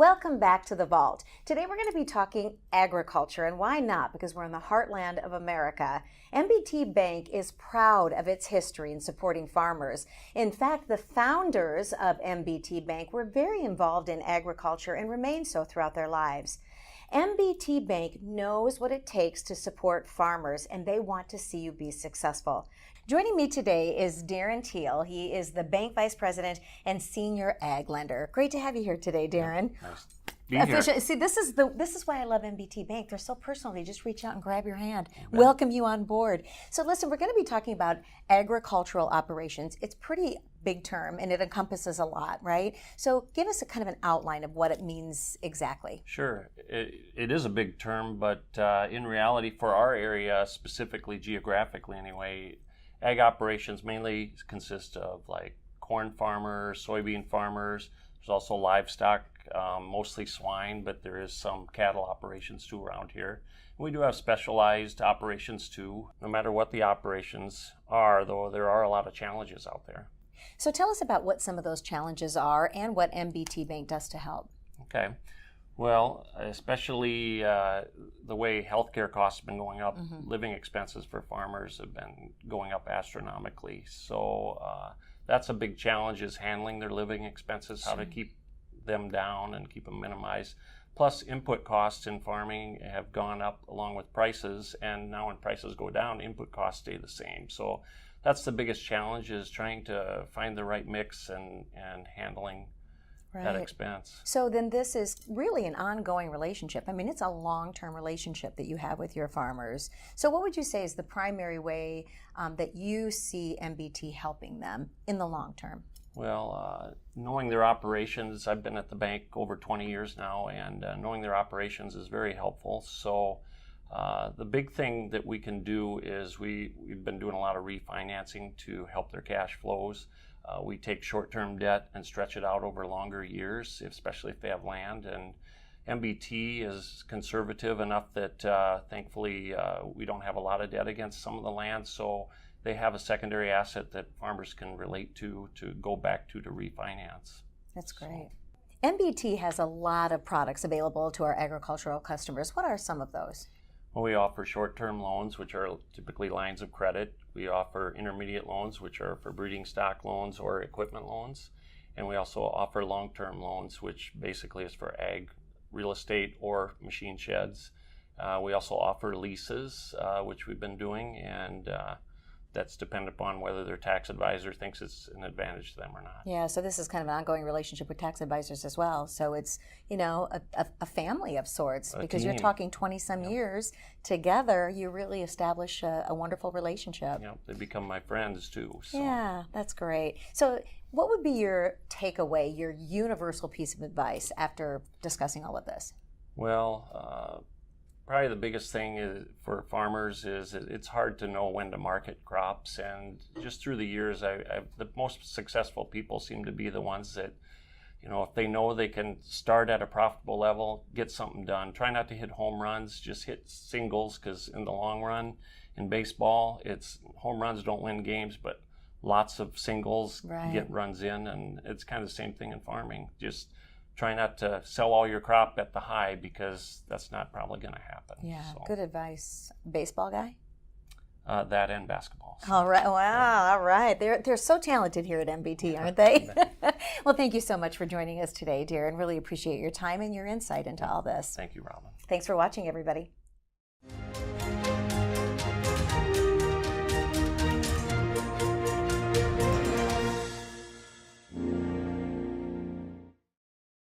Welcome back to The Vault. Today we're going to be talking agriculture, and why not? Because we're in the heartland of America. MBT Bank is proud of its history in supporting farmers. In fact, the founders of MBT Bank were very involved in agriculture and remain so throughout their lives. MBT Bank knows what it takes to support farmers, and they want to see you be successful. Joining me today is Darin Theel. He is the Bank Vice President and Senior Ag Lender. Great to have you here today, Darin. Nice to be here. See, this is why I love MBT Bank. They're so personal. They just reach out and grab your hand, welcome you on board. So listen, we're going to be talking about agricultural operations. It's pretty big term and it encompasses a lot, right? So give us a kind of an outline of what it means exactly. Sure. It is a big term, but in reality, for our area, specifically geographically anyway, ag operations mainly consist of like corn farmers, soybean farmers. There's also livestock, mostly swine, but there is some cattle operations too around here. We do have specialized operations too. No matter what the operations are, though, there are a lot of challenges out there. So tell us about what some of those challenges are and what MBT Bank does to help. Okay. Well, especially the way healthcare costs have been going up, living expenses for farmers have been going up astronomically. So that's a big challenge, is handling their living expenses, how to keep them down and keep them minimized. Plus, input costs in farming have gone up along with prices, and now when prices go down, input costs stay the same. So that's the biggest challenge, is trying to find the right mix and handling that expense. So then this is really an ongoing relationship. I mean, it's a long-term relationship that you have with your farmers. So what would you say is the primary way that you see MBT helping them in the long term? Well, knowing their operations, I've been at the bank over 20 years now, and knowing their operations is very helpful. So the big thing that we can do is we've been doing a lot of refinancing to help their cash flows. We take short-term debt and stretch it out over longer years, especially if they have land. And MBT is conservative enough that thankfully we don't have a lot of debt against some of the land. So they have a secondary asset that farmers can relate to go back to refinance. That's great. So MBT has a lot of products available to our agricultural customers. What are some of those? Well, we offer short-term loans, which are typically lines of credit. We offer intermediate loans, which are for breeding stock loans or equipment loans. And we also offer long-term loans, which basically is for ag, real estate, or machine sheds. We also offer leases, which we've been doing, and that's dependent upon whether their tax advisor thinks it's an advantage to them or not. Yeah, so this is kind of an ongoing relationship with tax advisors as well. So it's, you know, a family of sorts, because you're talking 20-some years together. You really establish a wonderful relationship. Yeah, they become my friends too. So. Yeah, that's great. So what would be your takeaway, your universal piece of advice after discussing all of this? Well, probably the biggest thing for farmers is it's hard to know when to market crops, and just through the years, the most successful people seem to be the ones that, you know, if they know they can start at a profitable level, get something done. Try not to hit home runs, just hit singles, because in the long run, in baseball, it's home runs don't win games, but lots of singles get runs in, and it's kind of the same thing in farming. Just try not to sell all your crop at the high, because that's not probably going to happen. Yeah, so. Good advice. Baseball guy? That and basketball. So. All right. Wow. All right. They're so talented here at MBT, aren't they? Well, thank you so much for joining us today, Darin. Really appreciate your time and your insight into all this. Thank you, Robin. Thanks for watching, everybody.